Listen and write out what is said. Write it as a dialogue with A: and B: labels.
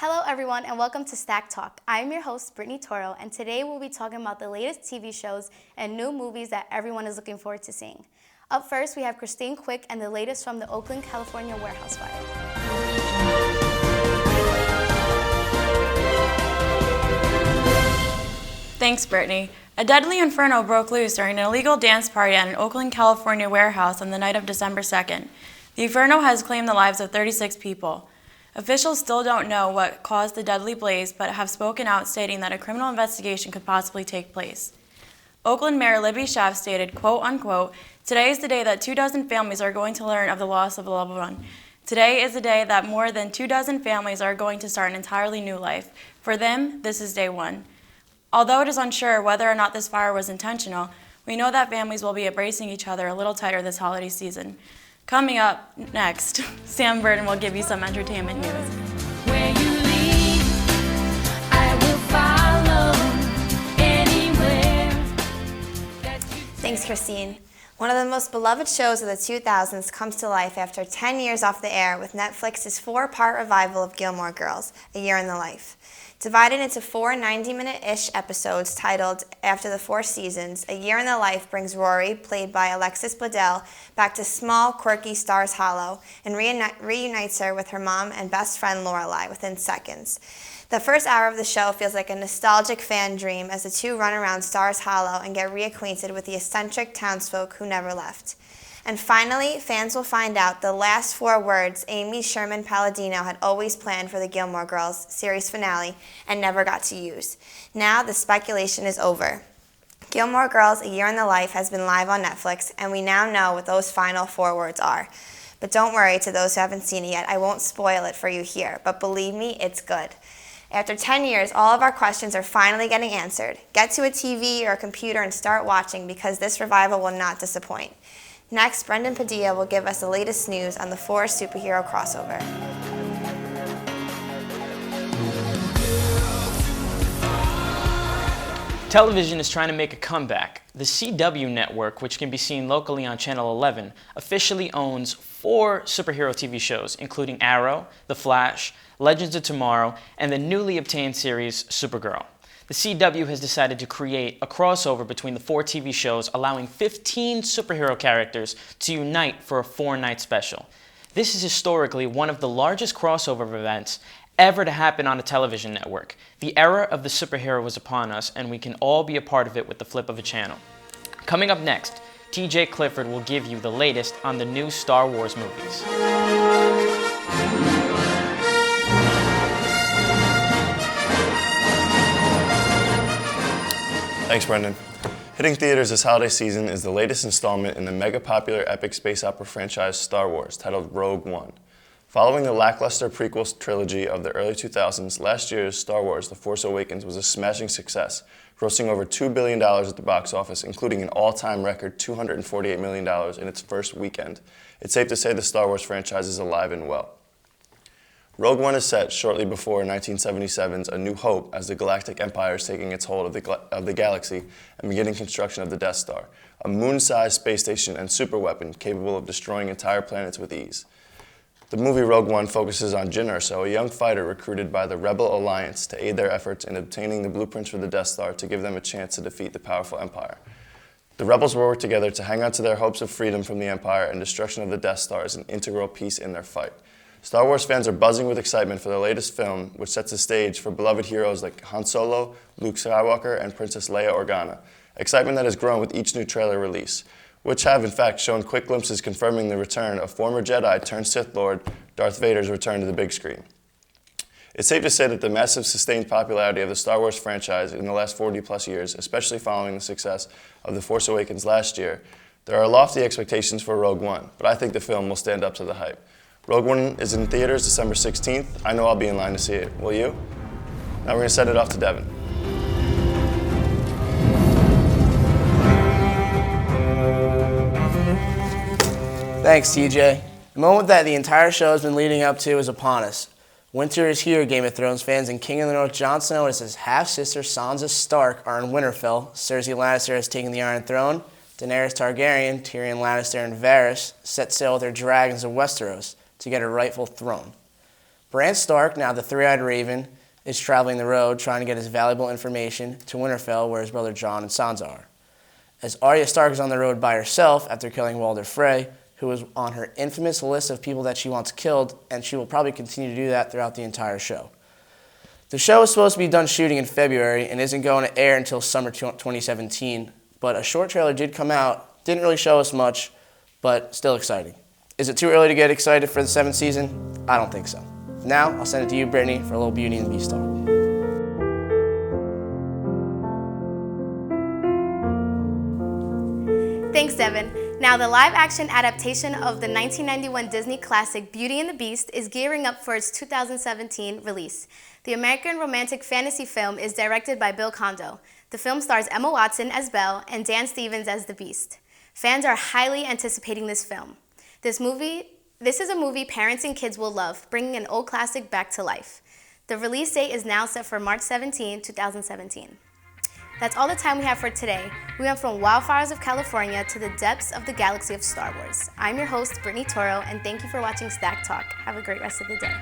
A: Hello everyone and welcome to STAC Talk. I'm your host, Brittney Toro, and today we'll be talking about the latest TV shows and new movies that everyone is looking forward to seeing. Up first, we have Christine Quick and the latest from the Oakland, California warehouse fire.
B: Thanks, Brittney. A deadly inferno broke loose during an illegal dance party at an Oakland, California warehouse on the night of December 2nd. The inferno has claimed the lives of 36 people. Officials still don't know what caused the deadly blaze, but have spoken out stating that a criminal investigation could possibly take place. Oakland Mayor Libby Schaaf stated, quote unquote, "Today is the day that 24 families are going to learn of the loss of a loved one. Today is the day that more than 24 families are going to start an entirely new life. For them, this is day one. Although it is unsure whether or not this fire was intentional, we know that families will be embracing each other a little tighter this holiday season." Coming up next, Sam Burden will give you some entertainment news.
C: Where you lead, I will follow anywhere.
D: Thanks, Christine. One of the most beloved shows of the 2000s comes to life after 10 years off the air with Netflix's 4-part revival of Gilmore Girls, A Year in the Life. Divided into 4 90-minute-ish episodes titled After the 4 Seasons, A Year in the Life brings Rory, played by Alexis Bledel, back to small, quirky Stars Hollow and reunites her with her mom and best friend Lorelai within seconds. The first hour of the show feels like a nostalgic fan dream as the two run around Stars Hollow and get reacquainted with the eccentric townsfolk who never left. And finally, fans will find out the last 4 words Amy Sherman Palladino had always planned for the Gilmore Girls series finale and never got to use. Now the speculation is over. Gilmore Girls A Year in the Life has been live on Netflix, and we now know what those final 4 words are. But don't worry, to those who haven't seen it yet, I won't spoil it for you here, but believe me, it's good. After 10 years, all of our questions are finally getting answered. Get to a TV or a computer and start watching because this revival will not disappoint. Next, Brendan Padilla will give us the latest news on the 4 superhero crossover.
E: Television is trying to make a comeback. The CW network, which can be seen locally on Channel 11, officially owns 4 superhero TV shows, including Arrow, The Flash, Legends of Tomorrow, and the newly obtained series Supergirl. The CW has decided to create a crossover between the 4 TV shows, allowing 15 superhero characters to unite for a 4-night special. This is historically one of the largest crossover events ever to happen on a television network. The era of the superhero was upon us, and we can all be a part of it with the flip of a channel. Coming up next, TJ Clifford will give you the latest on the new Star Wars movies.
F: Thanks, Brendan. Hitting theaters this holiday season is the latest installment in the mega-popular epic space opera franchise Star Wars, titled Rogue One. Following the lackluster prequel trilogy of the early 2000s, last year's Star Wars The Force Awakens was a smashing success, grossing over $2 billion at the box office, including an all-time record $248 million in its first weekend. It's safe to say the Star Wars franchise is alive and well. Rogue One is set shortly before 1977's A New Hope as the Galactic Empire is taking its hold of the galaxy and beginning construction of the Death Star, a moon-sized space station and superweapon capable of destroying entire planets with ease. The movie Rogue One focuses on Jyn Erso, a young fighter recruited by the Rebel Alliance to aid their efforts in obtaining the blueprints for the Death Star to give them a chance to defeat the powerful Empire. The Rebels will work together to hang on to their hopes of freedom from the Empire, and destruction of the Death Star is an integral piece in their fight. Star Wars fans are buzzing with excitement for the latest film, which sets the stage for beloved heroes like Han Solo, Luke Skywalker, and Princess Leia Organa. Excitement that has grown with each new trailer release, which have in fact shown quick glimpses confirming the return of former Jedi turned Sith Lord Darth Vader's return to the big screen. It's safe to say that the massive sustained popularity of the Star Wars franchise in the last 40+ years, especially following the success of The Force Awakens last year, there are lofty expectations for Rogue One, but I think the film will stand up to the hype. Rogue One is in theaters December 16th. I know I'll be in line to see it. Will you? Now we're going to send it off to Devin.
G: Thanks, TJ. The moment that the entire show has been leading up to is upon us. Winter is here, Game of Thrones fans, and King of the North Jon Snow and his half-sister Sansa Stark are in Winterfell. Cersei Lannister has taken the Iron Throne. Daenerys Targaryen, Tyrion Lannister, and Varys set sail with their dragons of Westeros to get a rightful throne. Bran Stark, now the three-eyed raven, is traveling the road trying to get his valuable information to Winterfell where his brother Jon and Sansa are. As Arya Stark is on the road by herself after killing Walder Frey, who was on her infamous list of people that she wants killed, and she will probably continue to do that throughout the entire show. The show is supposed to be done shooting in February and isn't going to air until summer 2017, but a short trailer did come out, didn't really show us much, but still exciting. Is it too early to get excited for the 7th season? I don't think so. Now, I'll send it to you, Brittney, for a little Beauty and the Beast talk.
A: Thanks, Devin. Now, the live-action adaptation of the 1991 Disney classic Beauty and the Beast is gearing up for its 2017 release. The American romantic fantasy film is directed by Bill Kondo. The film stars Emma Watson as Belle and Dan Stevens as the Beast. Fans are highly anticipating this film. This is a movie parents and kids will love, bringing an old classic back to life. The release date is now set for March 17, 2017. That's all the time we have for today. We went from wildfires of California to the depths of the galaxy of Star Wars. I'm your host, Brittney Toro, and thank you for watching STAC Talk. Have a great rest of the day.